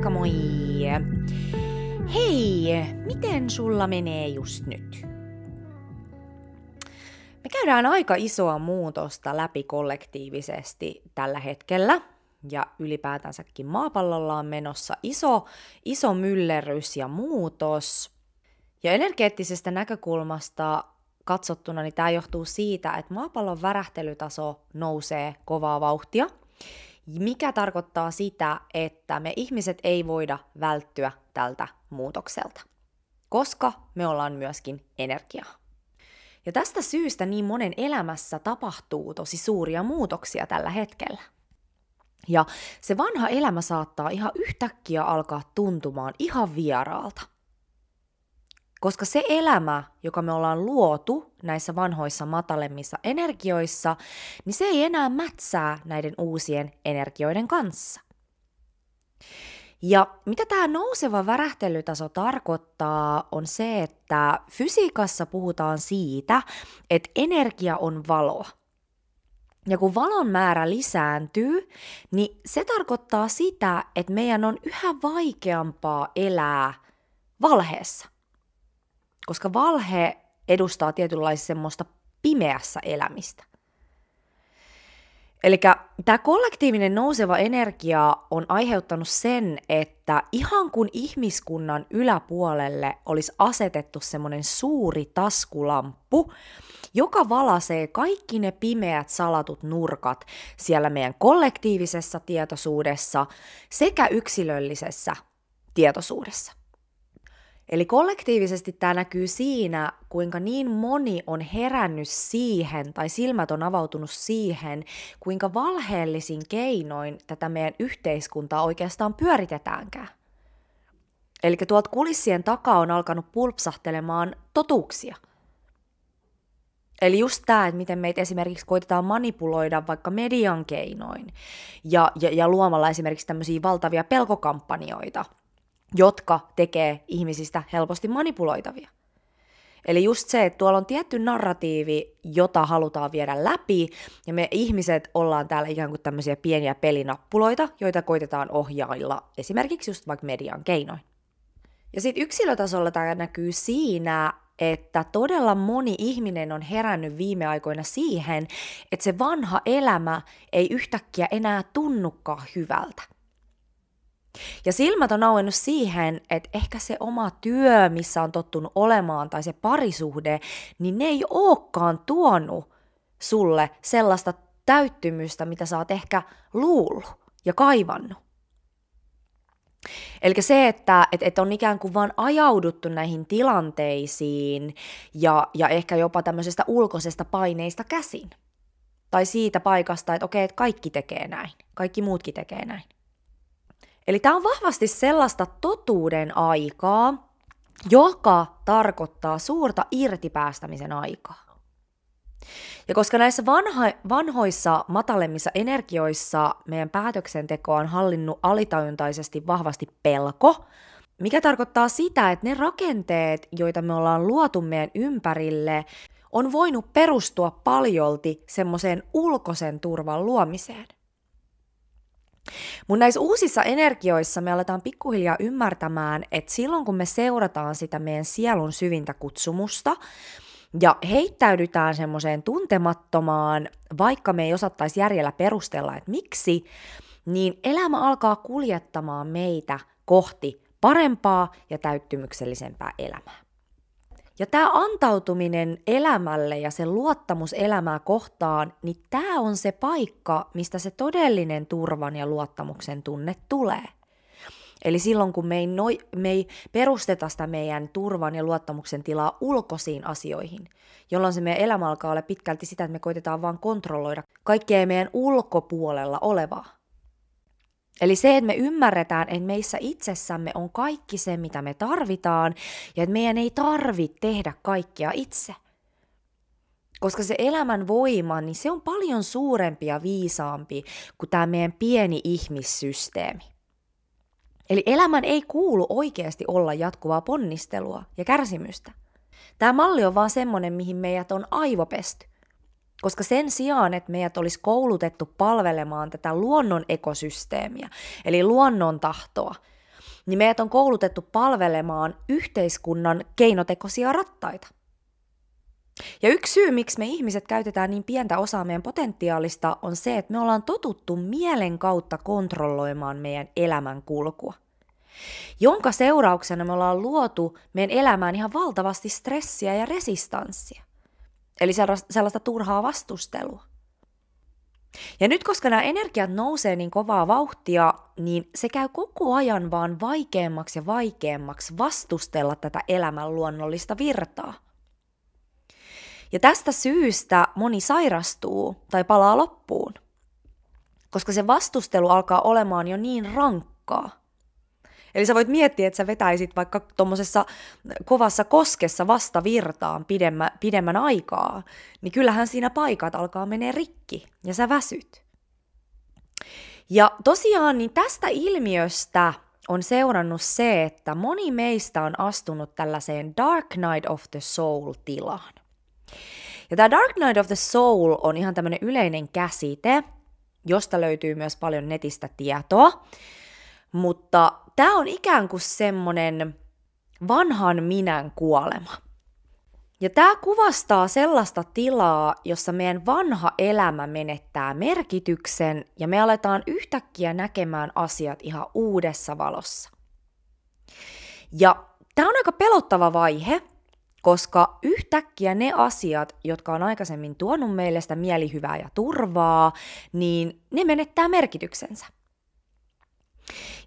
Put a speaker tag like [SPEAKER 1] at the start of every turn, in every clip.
[SPEAKER 1] Moikka moi! Hei, miten sulla menee just nyt? Me käydään aika isoa muutosta läpi kollektiivisesti tällä hetkellä. Ja ylipäätänsäkin maapallolla on menossa iso myllerrys ja muutos. Ja energeettisestä näkökulmasta katsottuna niin tämä johtuu siitä, että maapallon värähtelytaso nousee kovaa vauhtia, mikä tarkoittaa sitä, että me ihmiset ei voida välttyä tältä muutokselta, koska me ollaan myöskin energiaa. Ja tästä syystä niin monen elämässä tapahtuu tosi suuria muutoksia tällä hetkellä. Ja se vanha elämä saattaa ihan yhtäkkiä alkaa tuntumaan ihan vieraalta. Koska se elämä, joka me ollaan luotu näissä vanhoissa matalemmissa energioissa, niin se ei enää mätsää näiden uusien energioiden kanssa. Ja mitä tämä nouseva värähtelytaso tarkoittaa, on se, että fysiikassa puhutaan siitä, että energia on valoa. Ja kun valon määrä lisääntyy, niin se tarkoittaa sitä, että meidän on yhä vaikeampaa elää valheessa. Koska valhe edustaa tietynlaista semmoista pimeässä elämistä. Eli tämä kollektiivinen nouseva energia on aiheuttanut sen, että ihan kun ihmiskunnan yläpuolelle olisi asetettu semmoinen suuri taskulamppu, joka valaisee kaikki ne pimeät salatut nurkat siellä meidän kollektiivisessa tietoisuudessa sekä yksilöllisessä tietoisuudessa. Eli kollektiivisesti tämä näkyy siinä, kuinka niin moni on herännyt siihen tai silmät on avautunut siihen, kuinka valheellisin keinoin tätä meidän yhteiskuntaa oikeastaan pyöritetäänkään. Eli tuolta kulissien takaa on alkanut pulpsahtelemaan totuuksia. Eli just tämä, että miten meitä esimerkiksi koitetaan manipuloida vaikka median keinoin ja luomalla esimerkiksi tämmöisiä valtavia pelkokampanjoita, jotka tekee ihmisistä helposti manipuloitavia. Eli just se, että tuolla on tietty narratiivi, jota halutaan viedä läpi, ja me ihmiset ollaan täällä ikään kuin tämmöisiä pieniä pelinappuloita, joita koitetaan ohjailla esimerkiksi just vaikka median keinoin. Ja sitten yksilötasolla tämä näkyy siinä, että todella moni ihminen on herännyt viime aikoina siihen, että se vanha elämä ei yhtäkkiä enää tunnukaan hyvältä. Ja silmät on auennut siihen, että ehkä se oma työ, missä on tottunut olemaan, tai se parisuhde, niin ne ei olekaan tuonut sulle sellaista täyttymystä, mitä sä oot ehkä luullut ja kaivannut. Eli se, että on ikään kuin vaan ajauduttu näihin tilanteisiin ja ehkä jopa tämmöisestä ulkoisesta paineista käsin. Tai siitä paikasta, että okei, että kaikki tekee näin, kaikki muutkin tekee näin. Eli tämä on vahvasti sellaista totuuden aikaa, joka tarkoittaa suurta irtipäästämisen aikaa. Ja koska näissä vanhoissa matalemmissa energioissa meidän päätöksentekoa on hallinnut alitajuntaisesti vahvasti pelko, mikä tarkoittaa sitä, että ne rakenteet, joita me ollaan luotu meidän ympärille, on voinut perustua paljolti semmoiseen ulkoisen turvan luomiseen. Mun näissä uusissa energioissa me aletaan pikkuhiljaa ymmärtämään, että silloin kun me seurataan sitä meidän sielun syvintä kutsumusta ja heittäydytään semmoiseen tuntemattomaan, vaikka me ei osattaisi järjellä perustella, että miksi, niin elämä alkaa kuljettamaan meitä kohti parempaa ja täyttymyksellisempää elämää. Ja tämä antautuminen elämälle ja se luottamus elämää kohtaan, niin tämä on se paikka, mistä se todellinen turvan ja luottamuksen tunne tulee. Eli silloin, kun me ei perusteta sitä meidän turvan ja luottamuksen tilaa ulkoisiin asioihin, jolloin se meidän elämä alkaa olla pitkälti sitä, että me koitetaan vaan kontrolloida kaikkea meidän ulkopuolella olevaa. Eli se, että me ymmärretään, että meissä itsessämme on kaikki se, mitä me tarvitaan, ja että meidän ei tarvitse tehdä kaikkea itse. Koska se elämän voima, niin se on paljon suurempi ja viisaampi kuin tämä meidän pieni ihmissysteemi. Eli elämän ei kuulu oikeasti olla jatkuvaa ponnistelua ja kärsimystä. Tämä malli on vaan semmoinen, mihin meidät on aivopesty. Koska sen sijaan, että meidät olisi koulutettu palvelemaan tätä luonnon ekosysteemiä, eli luonnon tahtoa, niin meidät on koulutettu palvelemaan yhteiskunnan keinotekoisia rattaita. Ja yksi syy, miksi me ihmiset käytetään niin pientä osaa meidän potentiaalista, on se, että me ollaan totuttu mielen kautta kontrolloimaan meidän elämän kulkua, jonka seurauksena me ollaan luotu meidän elämään ihan valtavasti stressiä ja resistanssia. Eli sellaista turhaa vastustelua. Ja nyt, koska nämä energiat nousee niin kovaa vauhtia, niin se käy koko ajan vaan vaikeammaksi ja vaikeammaksi vastustella tätä elämän luonnollista virtaa. Ja tästä syystä moni sairastuu tai palaa loppuun, koska se vastustelu alkaa olemaan jo niin rankkaa. Eli sä voit miettiä, että sä vetäisit vaikka tuommoisessa kovassa koskessa vastavirtaan pidemmän aikaa, niin kyllähän siinä paikat alkaa menee rikki ja sä väsyt. Ja tosiaan niin tästä ilmiöstä on seurannut se, että moni meistä on astunut tällaiseen Dark Night of the Soul-tilaan. Ja tämä Dark Night of the Soul on ihan tämmöinen yleinen käsite, josta löytyy myös paljon netistä tietoa, mutta tämä on ikään kuin semmoinen vanhan minän kuolema. Ja tämä kuvastaa sellaista tilaa, jossa meidän vanha elämä menettää merkityksen ja me aletaan yhtäkkiä näkemään asiat ihan uudessa valossa. Ja tämä on aika pelottava vaihe, koska yhtäkkiä ne asiat, jotka on aikaisemmin tuonut meille sitä mielihyvää ja turvaa, niin ne menettää merkityksensä.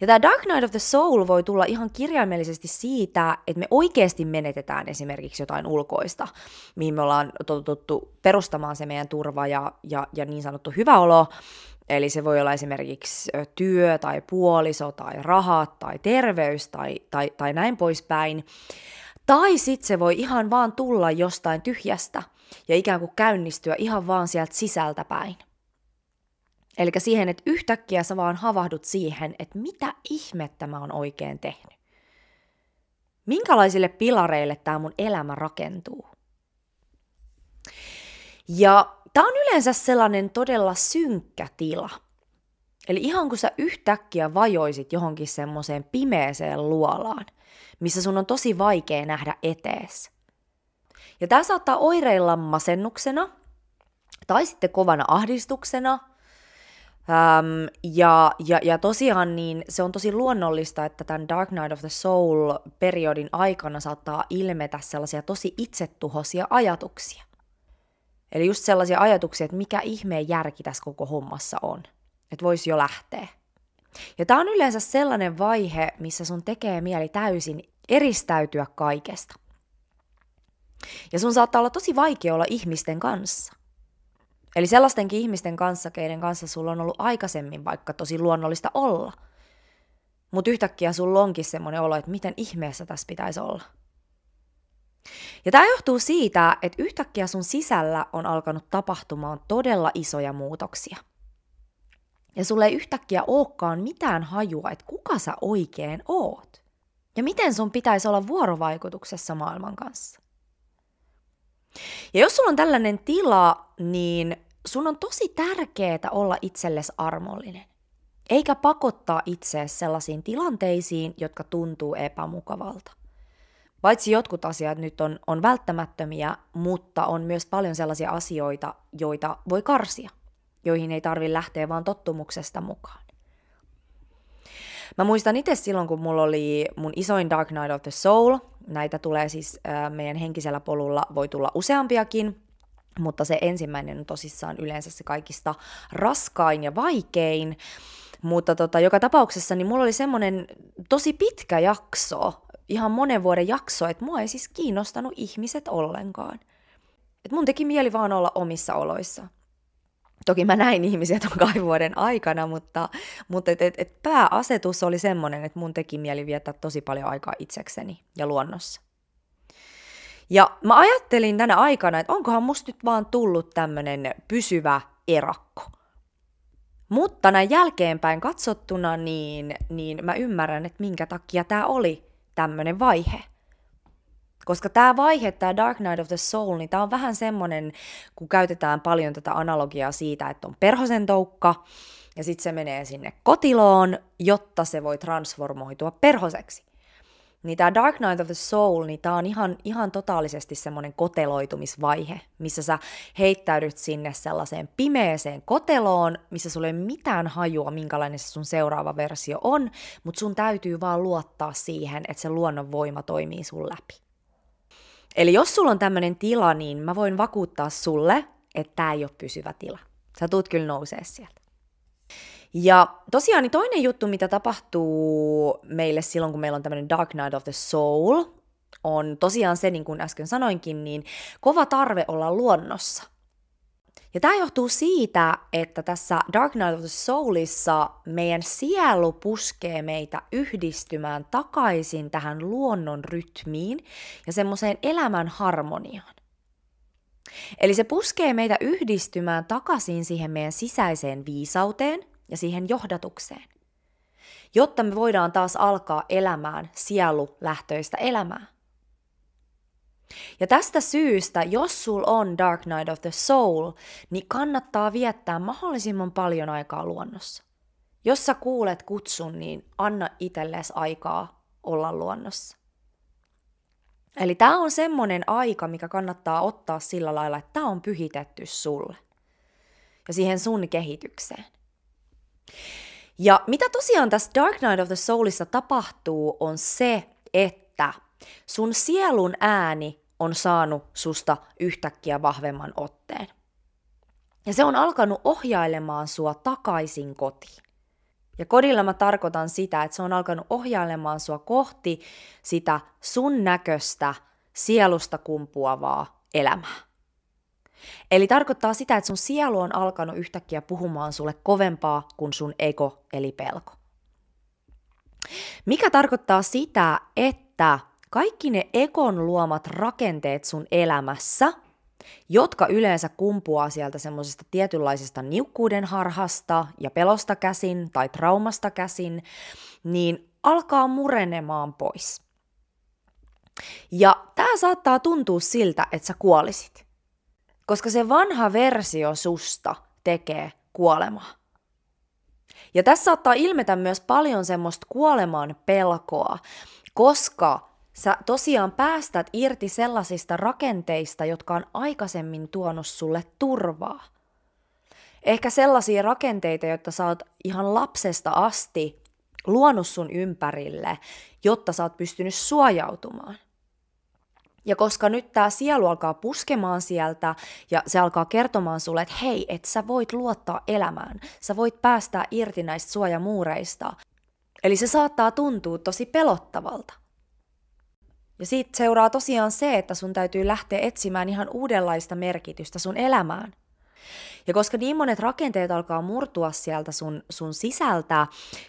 [SPEAKER 1] Ja tämä Dark Night of the Soul voi tulla ihan kirjaimellisesti siitä, että me oikeasti menetetään esimerkiksi jotain ulkoista, mihin me ollaan totuttu perustamaan se meidän turva ja niin sanottu hyvä olo. Eli se voi olla esimerkiksi työ tai puoliso tai rahat tai terveys tai näin poispäin. Tai sitten se voi ihan vaan tulla jostain tyhjästä ja ikään kuin käynnistyä ihan vaan sieltä sisältä päin. Eli siihen, että yhtäkkiä sä vaan havahdut siihen, että mitä ihmettä mä oon oikein tehnyt. Minkälaisille pilareille tää mun elämä rakentuu. Ja tää on yleensä sellainen todella synkkä tila. Eli ihan kun sä yhtäkkiä vajoisit johonkin semmoiseen pimeeseen luolaan, missä sun on tosi vaikea nähdä etees. Ja tää saattaa oireilla masennuksena tai sitten kovana ahdistuksena. Ja tosiaan niin se on tosi luonnollista, että tämän Dark Night of the Soul-periodin aikana saattaa ilmetä sellaisia tosi itsetuhoisia ajatuksia. Eli just sellaisia ajatuksia, että mikä ihmeen järki tässä koko hommassa on. Että voisi jo lähteä. Ja tää on yleensä sellainen vaihe, missä sun tekee mieli täysin eristäytyä kaikesta. Ja sun saattaa olla tosi vaikea olla ihmisten kanssa. Eli sellaistenkin ihmisten kanssa, keiden kanssa sulla on ollut aikaisemmin vaikka tosi luonnollista olla. Mutta yhtäkkiä sulla onkin semmoinen olo, että miten ihmeessä tässä pitäisi olla. Ja tämä johtuu siitä, että yhtäkkiä sun sisällä on alkanut tapahtumaan todella isoja muutoksia. Ja sulle ei yhtäkkiä olekaan mitään hajua, että kuka sä oikein oot. Ja miten sun pitäisi olla vuorovaikutuksessa maailman kanssa. Ja jos sulla on tällainen tila, niin sun on tosi tärkeää olla itsellesi armollinen. Eikä pakottaa itseäsi sellaisiin tilanteisiin, jotka tuntuu epämukavalta. Paitsi jotkut asiat nyt on välttämättömiä, mutta on myös paljon sellaisia asioita, joita voi karsia, joihin ei tarvitse lähteä vaan tottumuksesta mukaan. Mä muistan itse silloin, kun mulla oli mun isoin Dark Night of the Soul. Näitä tulee siis meidän henkisellä polulla, voi tulla useampiakin, mutta se ensimmäinen on tosissaan yleensä se kaikista raskain ja vaikein. Mutta joka tapauksessa niin mulla oli semmoinen tosi pitkä jakso, ihan monen vuoden jakso, että mua ei siis kiinnostanut ihmiset ollenkaan. Että mun teki mieli vaan olla omissa oloissa. Toki mä näin ihmisiä ton 2 vuoden aikana, mutta pääasetus oli semmoinen, että mun teki mieli viettää tosi paljon aikaa itsekseni ja luonnossa. Ja mä ajattelin tänä aikana, että onkohan musta nyt vaan tullut tämmönen pysyvä erakko. Mutta näin jälkeenpäin katsottuna, niin mä ymmärrän, että minkä takia tää oli tämmönen vaihe. Koska tämä vaihe, tämä Dark Night of the Soul, niin tämä on vähän semmoinen, kun käytetään paljon tätä analogiaa siitä, että on perhosen toukka, ja sitten se menee sinne kotiloon, jotta se voi transformoitua perhoseksi. Niin tämä Dark Night of the Soul, niin tämä on ihan totaalisesti semmoinen koteloitumisvaihe, missä sä heittäydyt sinne sellaiseen pimeeseen koteloon, missä sulla ei ole mitään hajua, minkälainen se sun seuraava versio on, mutta sun täytyy vaan luottaa siihen, että se luonnon voima toimii sun läpi. Eli jos sulla on tämmöinen tila, niin mä voin vakuuttaa sulle, että tämä ei ole pysyvä tila. Sä tuut kyllä nousee sieltä. Ja tosiaan niin toinen juttu, mitä tapahtuu meille silloin, kun meillä on tämmöinen Dark Night of the Soul, on tosiaan se, niin kuin äsken sanoinkin, niin kova tarve olla luonnossa. Ja tämä johtuu siitä, että tässä Dark Night of the Soulissa meidän sielu puskee meitä yhdistymään takaisin tähän luonnon rytmiin ja semmoiseen elämän harmoniaan. Eli se puskee meitä yhdistymään takaisin siihen meidän sisäiseen viisauteen ja siihen johdatukseen, jotta me voidaan taas alkaa elämään sielulähtöistä elämää. Ja tästä syystä, jos sul on Dark Night of the Soul, niin kannattaa viettää mahdollisimman paljon aikaa luonnossa. Jos sä kuulet kutsun, niin anna itsellesi aikaa olla luonnossa. Eli tää on semmonen aika, mikä kannattaa ottaa sillä lailla, että tää on pyhitetty sulle ja siihen sun kehitykseen. Ja mitä tosiaan tässä Dark Night of the Soulissa tapahtuu, on se, että sun sielun ääni on saanut susta yhtäkkiä vahvemman otteen. Ja se on alkanut ohjailemaan sua takaisin kotiin. Ja kodilla mä tarkoitan sitä, että se on alkanut ohjailemaan sua kohti sitä sun näköistä, sielusta kumpuavaa elämää. Eli tarkoittaa sitä, että sun sielu on alkanut yhtäkkiä puhumaan sulle kovempaa kuin sun ego eli pelko. Mikä tarkoittaa sitä, että kaikki ne egon luomat rakenteet sun elämässä, jotka yleensä kumpuaa sieltä semmoisesta tietynlaisesta niukkuuden harhasta ja pelosta käsin tai traumasta käsin, niin alkaa murenemaan pois. Ja tää saattaa tuntua siltä, että sä kuolisit. Koska se vanha versio susta tekee kuolemaa. Ja tässä saattaa ilmetä myös paljon semmoista kuoleman pelkoa, koska sä tosiaan päästät irti sellaisista rakenteista, jotka on aikaisemmin tuonut sulle turvaa. Ehkä sellaisia rakenteita, joita sä oot ihan lapsesta asti luonut sun ympärille, jotta sä oot pystynyt suojautumaan. Ja koska nyt tää sielu alkaa puskemaan sieltä ja se alkaa kertomaan sulle, että hei, et sä voit luottaa elämään, sä voit päästää irti näistä suojamuureista. Eli se saattaa tuntua tosi pelottavalta. Ja siitä seuraa tosiaan se, että sun täytyy lähteä etsimään ihan uudenlaista merkitystä sun elämään. Ja koska niin monet rakenteet alkaa murtua sieltä sun sisältä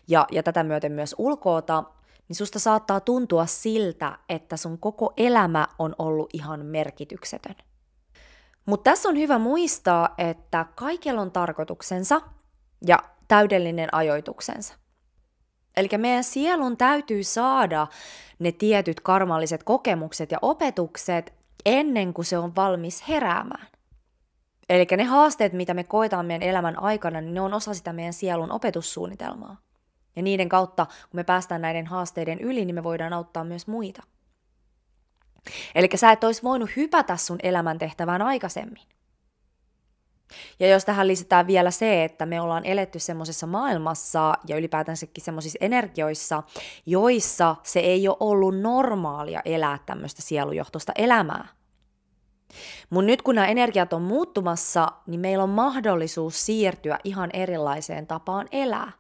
[SPEAKER 1] ja tätä myöten myös ulkoota, niin susta saattaa tuntua siltä, että sun koko elämä on ollut ihan merkityksetön. Mutta tässä on hyvä muistaa, että kaikella on tarkoituksensa ja täydellinen ajoituksensa. Eli meidän sielun täytyy saada ne tietyt karmalliset kokemukset ja opetukset ennen kuin se on valmis heräämään. Eli ne haasteet, mitä me koetaan meidän elämän aikana, niin ne on osa sitä meidän sielun opetussuunnitelmaa. Ja niiden kautta, kun me päästään näiden haasteiden yli, niin me voidaan auttaa myös muita. Eli sä et olisi voinut hypätä sun elämäntehtävään aikaisemmin. Ja jos tähän lisätään vielä se, että me ollaan eletty semmoisessa maailmassa ja ylipäätänsäkin semmoisissa energioissa, joissa se ei ole ollut normaalia elää tämmöistä sielujohtoista elämää. Mutta nyt kun nämä energiat on muuttumassa, niin meillä on mahdollisuus siirtyä ihan erilaiseen tapaan elää.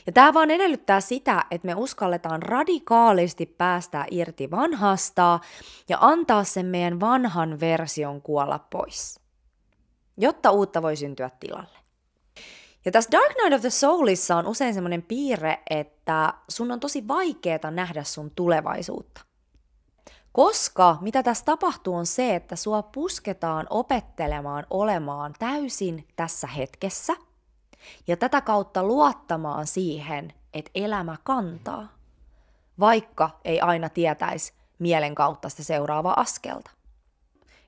[SPEAKER 1] Ja tämä vaan edellyttää sitä, että me uskalletaan radikaalisti päästää irti vanhasta ja antaa sen meidän vanhan version kuolla pois, jotta uutta voi syntyä tilalle. Ja tässä Dark Night of the Soulissa on usein semmoinen piirre, että sun on tosi vaikeaa nähdä sun tulevaisuutta. Koska mitä tässä tapahtuu on se, että sua pusketaan opettelemaan olemaan täysin tässä hetkessä ja tätä kautta luottamaan siihen, että elämä kantaa, vaikka ei aina tietäisi mielen kautta sitä seuraavaa askelta.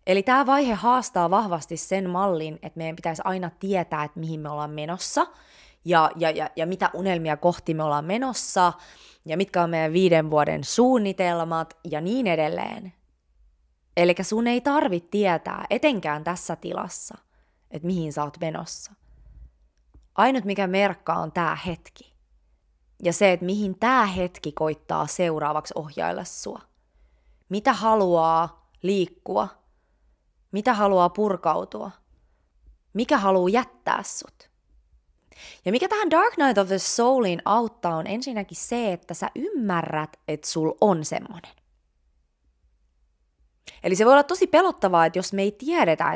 [SPEAKER 1] Eli tämä vaihe haastaa vahvasti sen mallin, että meidän pitäisi aina tietää, että mihin me ollaan menossa ja mitä unelmia kohti me ollaan menossa ja mitkä on meidän 5 vuoden suunnitelmat ja niin edelleen. Eli sun ei tarvitse tietää, etenkään tässä tilassa, että mihin sä oot menossa. Ainut mikä merkkaa on tämä hetki. Ja se, että mihin tämä hetki koittaa seuraavaksi ohjailla sua. Mitä haluaa liikkua? Mitä haluaa purkautua? Mikä haluaa jättää sut? Ja mikä tähän Dark Night of the Soulin auttaa on ensinnäkin se, että sä ymmärrät, että sul on semmonen. Eli se voi olla tosi pelottavaa, että jos me ei tiedetä,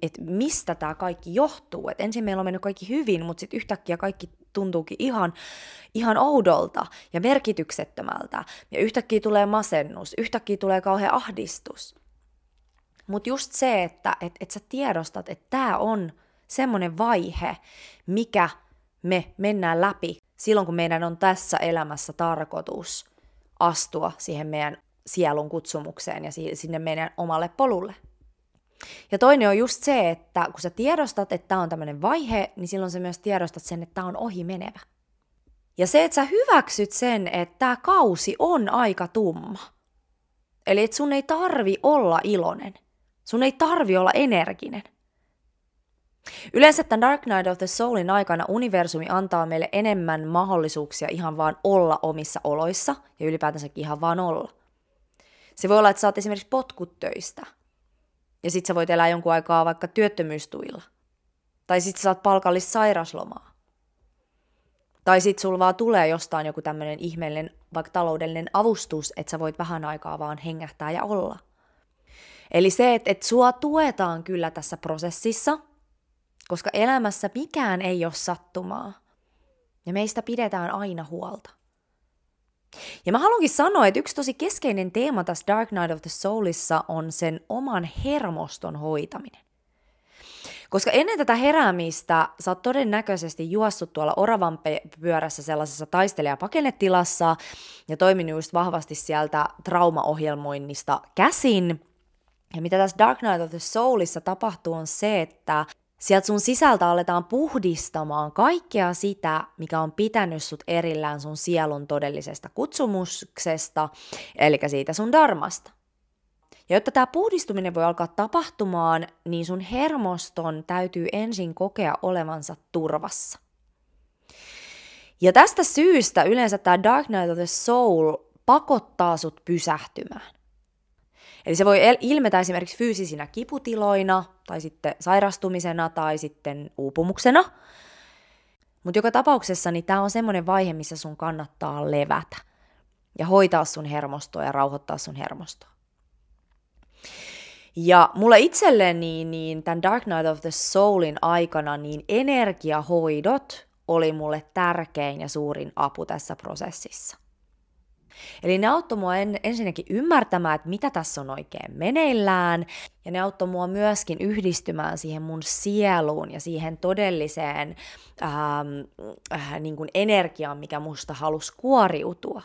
[SPEAKER 1] että mistä tämä kaikki johtuu. Että ensin meillä on mennyt kaikki hyvin, mutta sitten yhtäkkiä kaikki tuntuukin ihan oudolta ja merkityksettömältä. Ja yhtäkkiä tulee masennus, yhtäkkiä tulee kauhean ahdistus. Mutta just se, että sä tiedostat, että tämä on semmoinen vaihe, mikä me mennään läpi silloin, kun meidän on tässä elämässä tarkoitus astua siihen meidän sielun kutsumukseen ja sinne meidän omalle polulle. Ja toinen on just se, että kun sä tiedostat, että tämä on tämmöinen vaihe, niin silloin sä myös tiedostat sen, että tämä on ohi menevä. Ja se, että sä hyväksyt sen, että tämä kausi on aika tumma. Eli että sun ei tarvi olla iloinen. Sun ei tarvi olla energinen. Yleensä tämän Dark Night of the Soulin aikana universumi antaa meille enemmän mahdollisuuksia ihan vaan olla omissa oloissa ja ylipäätänsäkin ihan vaan olla. Se voi olla, että saat esimerkiksi potkut töistä ja sit sä voit elää jonkun aikaa vaikka työttömyystuilla. Tai sit sä saat palkallista sairaslomaa. Tai sit sulla vaan tulee jostain joku tämmönen ihmeellinen vaikka taloudellinen avustus, että sä voit vähän aikaa vaan hengähtää ja olla. Eli se, että sua tuetaan kyllä tässä prosessissa, koska elämässä mikään ei ole sattumaa. Ja meistä pidetään aina huolta. Ja mä haluankin sanoa, että yksi tosi keskeinen teema tässä Dark Night of the Soulissa on sen oman hermoston hoitaminen. Koska ennen tätä heräämistä sä oot todennäköisesti juossut tuolla oravan pyörässä sellaisessa taistelija- ja pakennetilassa ja toiminut just vahvasti sieltä traumaohjelmoinnista käsin. Ja mitä tässä Dark Night of the Soulissa tapahtuu on se, että sieltä sun sisältä aletaan puhdistamaan kaikkea sitä, mikä on pitänyt sut erillään sun sielun todellisesta kutsumuksesta, eli siitä sun dharmasta. Ja jotta tämä puhdistuminen voi alkaa tapahtumaan, niin sun hermoston täytyy ensin kokea olevansa turvassa. Ja tästä syystä yleensä tämä Dark Night of the Soul pakottaa sut pysähtymään. Eli se voi ilmetä esimerkiksi fyysisinä kiputiloina, tai sitten sairastumisena, tai sitten uupumuksena. Mutta joka tapauksessa niin tämä on semmoinen vaihe, missä sun kannattaa levätä ja hoitaa sun hermostoa ja rauhoittaa sun hermostoa. Ja mulle itselleni niin tämän Dark Night of the Soulin aikana niin energiahoidot oli mulle tärkein ja suurin apu tässä prosessissa. Eli ne auttoi mua ensinnäkin ymmärtämään, että mitä tässä on oikein meneillään, ja ne auttoi mua myöskin yhdistymään siihen mun sieluun ja siihen todelliseen niin kuin energiaan, mikä musta halusi kuoriutua.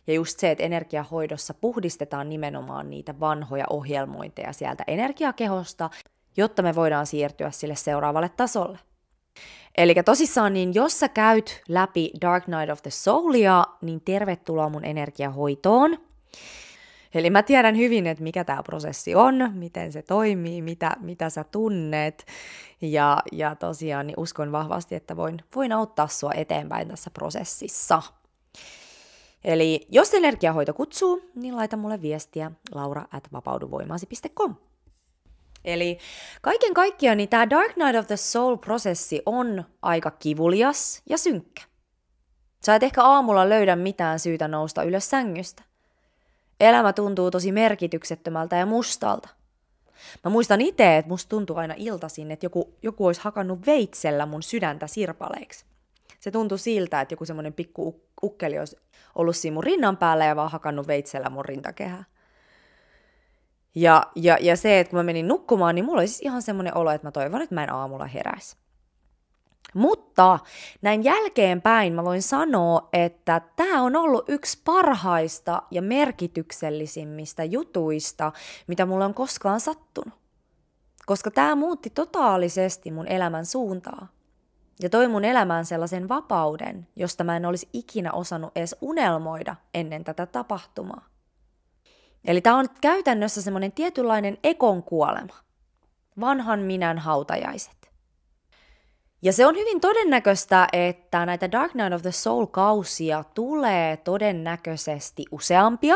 [SPEAKER 1] Ja just se, että energiahoidossa puhdistetaan nimenomaan niitä vanhoja ohjelmointeja sieltä energiakehosta, jotta me voidaan siirtyä sille seuraavalle tasolle. Eli tosissaan, niin jos sä käyt läpi Dark Night of the Soulia, niin tervetuloa mun energiahoitoon. Eli mä tiedän hyvin, että mikä tämä prosessi on, miten se toimii, mitä sä tunnet. Ja tosiaan niin uskon vahvasti, että voin auttaa sua eteenpäin tässä prosessissa. Eli jos energiahoito kutsuu, niin laita mulle viestiä laura@vapauduvoimaasi.com. Eli kaiken kaikkiaan niin tämä Dark Night of the Soul-prosessi on aika kivulias ja synkkä. Sä et ehkä aamulla löydä mitään syytä nousta ylös sängystä. Elämä tuntuu tosi merkityksettömältä ja mustalta. Mä muistan itse, että musta tuntuu aina iltaisin, että joku olisi hakannut veitsellä mun sydäntä sirpaleiksi. Se tuntui siltä, että joku semmoinen pikku ukkeli olisi ollut siinä mun rinnan päällä ja vaan hakannut veitsellä mun rintakehää. Ja se, että kun mä menin nukkumaan, niin mulla oli siis ihan semmoinen olo, että mä toivon, että mä en aamulla heräisi. Mutta näin jälkeenpäin mä voin sanoa, että tämä on ollut yksi parhaista ja merkityksellisimmistä jutuista, mitä mulle on koskaan sattunut. Koska tämä muutti totaalisesti mun elämän suuntaa. Ja toi mun elämään sellaisen vapauden, josta mä en olisi ikinä osannut edes unelmoida ennen tätä tapahtumaa. Eli tämä on käytännössä semmoinen tietynlainen ekon kuolema. Vanhan minän hautajaiset. Ja se on hyvin todennäköistä, että näitä Dark Night of the Soul-kausia tulee todennäköisesti useampia,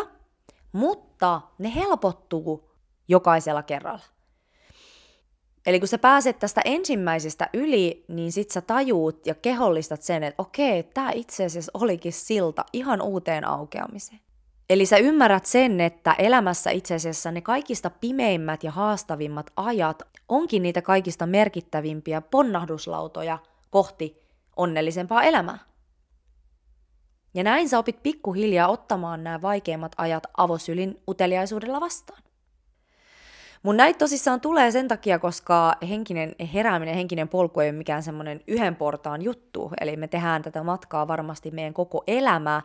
[SPEAKER 1] mutta ne helpottuu jokaisella kerralla. Eli kun sä pääset tästä ensimmäisestä yli, niin sit sä tajuut ja kehollistat sen, että okei, tää itse asiassa olikin silta ihan uuteen aukeamiseen. Eli sä ymmärrät sen, että elämässä itse asiassa ne kaikista pimeimmät ja haastavimmat ajat onkin niitä kaikista merkittävimpiä ponnahduslautoja kohti onnellisempaa elämää. Ja näin sä opit pikkuhiljaa ottamaan nämä vaikeimmat ajat avosylin uteliaisuudella vastaan. Mun näitä tosissaan tulee sen takia, koska henkinen herääminen, henkinen polku ei ole mikään semmoinen yhden portaan juttu. Eli me tehdään tätä matkaa varmasti meidän koko elämä.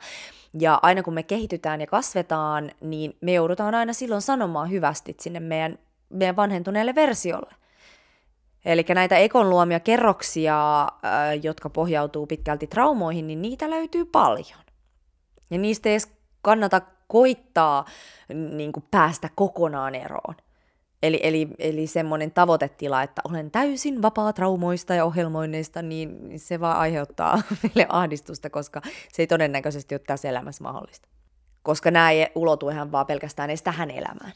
[SPEAKER 1] Ja aina kun me kehitytään ja kasvetaan, niin me joudutaan aina silloin sanomaan hyvästit sinne meidän vanhentuneelle versiolle. Eli näitä ekon luomia kerroksia, jotka pohjautuu pitkälti traumoihin, niin niitä löytyy paljon. Ja niistä ei edes kannata koittaa niin kuin päästä kokonaan eroon. Eli semmoinen tavoitetila, että olen täysin vapaa traumoista ja ohjelmoinneista, niin se vaan aiheuttaa meille ahdistusta, koska se ei todennäköisesti ole tässä elämässä mahdollista. Koska nämä ei ulotu ihan vaan pelkästään edes tähän elämään.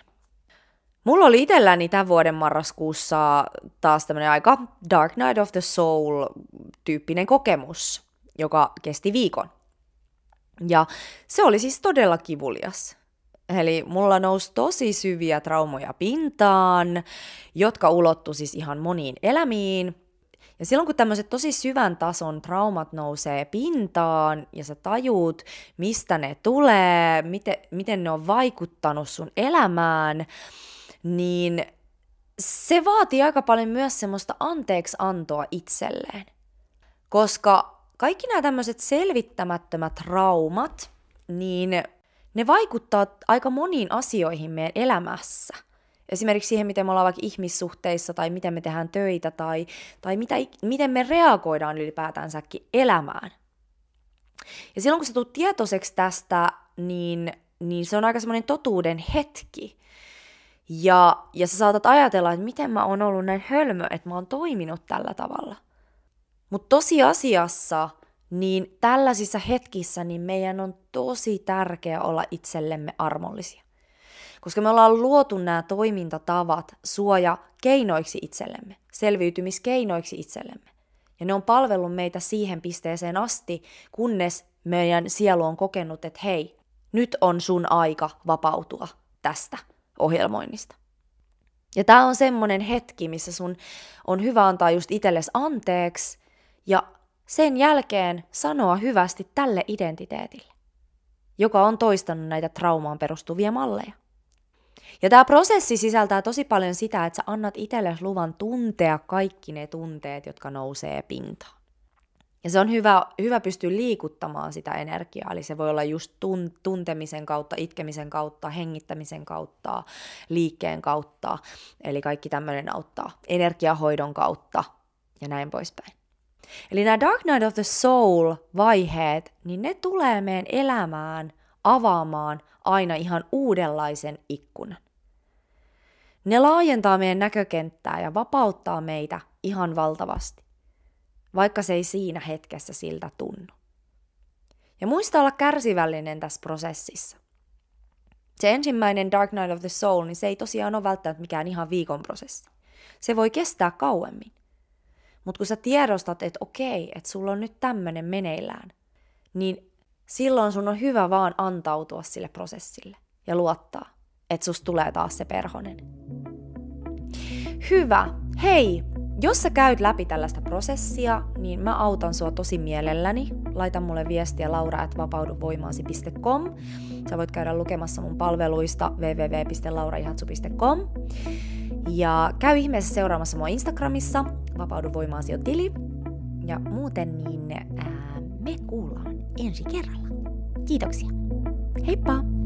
[SPEAKER 1] Mulla oli itselläni tämän vuoden marraskuussa taas tämmöinen aika Dark Night of the Soul-tyyppinen kokemus, joka kesti viikon. Ja se oli siis todella kivulias. Eli mulla nousi tosi syviä traumoja pintaan, jotka ulottu siis ihan moniin elämiin. Ja silloin kun tämmöiset tosi syvän tason traumat nousee pintaan ja sä tajuut, mistä ne tulee, miten ne on vaikuttanut sun elämään, niin se vaatii aika paljon myös semmoista anteeksiantoa itselleen. Koska kaikki nämä tämmöiset selvittämättömät traumat, niin ne vaikuttaa aika moniin asioihin meidän elämässä. Esimerkiksi siihen, miten me ollaan vaikka ihmissuhteissa tai miten me tehdään töitä tai miten me reagoidaan ylipäätänsäkin elämään. Ja silloin kun sä tulet tietoiseksi tästä, niin se on aika semmoinen totuuden hetki. Ja sä saatat ajatella, että miten mä oon ollut näin hölmö, että mä oon toiminut tällä tavalla. Mutta tosiasiassa niin tällaisissa hetkissä niin meidän on tosi tärkeää olla itsellemme armollisia. Koska me ollaan luotu nämä toimintatavat suojakeinoiksi itsellemme, selviytymiskeinoiksi itsellemme. Ja ne on palvellut meitä siihen pisteeseen asti, kunnes meidän sielu on kokenut, että hei, nyt on sun aika vapautua tästä ohjelmoinnista. Ja tää on semmoinen hetki, missä sun on hyvä antaa just itsellesi anteeksi ja sen jälkeen sanoa hyvästi tälle identiteetille, joka on toistanut näitä traumaan perustuvia malleja. Ja tämä prosessi sisältää tosi paljon sitä, että sä annat itsellesi luvan tuntea kaikki ne tunteet, jotka nousee pintaan. Ja se on hyvä pystyä liikuttamaan sitä energiaa, eli se voi olla just tuntemisen kautta, itkemisen kautta, hengittämisen kautta, liikkeen kautta, eli kaikki tämmöinen auttaa energiahoidon kautta ja näin poispäin. Eli nämä Dark Night of the Soul-vaiheet, niin ne tulee meidän elämään avaamaan aina ihan uudenlaisen ikkunan. Ne laajentaa meidän näkökenttää ja vapauttaa meitä ihan valtavasti, vaikka se ei siinä hetkessä siltä tunnu. Ja muista olla kärsivällinen tässä prosessissa. Se ensimmäinen Dark Night of the Soul, niin se ei tosiaan ole välttämättä mikään ihan viikon prosessi. Se voi kestää kauemmin. Mutta kun sä tiedostat, että okei, että sulla on nyt tämmöinen meneillään, niin silloin sun on hyvä vaan antautua sille prosessille ja luottaa, että susta tulee taas se perhonen. Hyvä. Hei, jos sä käyt läpi tällaista prosessia, niin mä autan sua tosi mielelläni. Laita mulle viestiä laura@vapauduvoimaasi.com. Sä voit käydä lukemassa mun palveluista www.lauraihatsu.com. Ja käy ihmeessä seuraamassa mua Instagramissa, Vapaudu Voimaasi -tili. Ja muuten niin me kuullaan ensi kerralla. Kiitoksia. Heippa!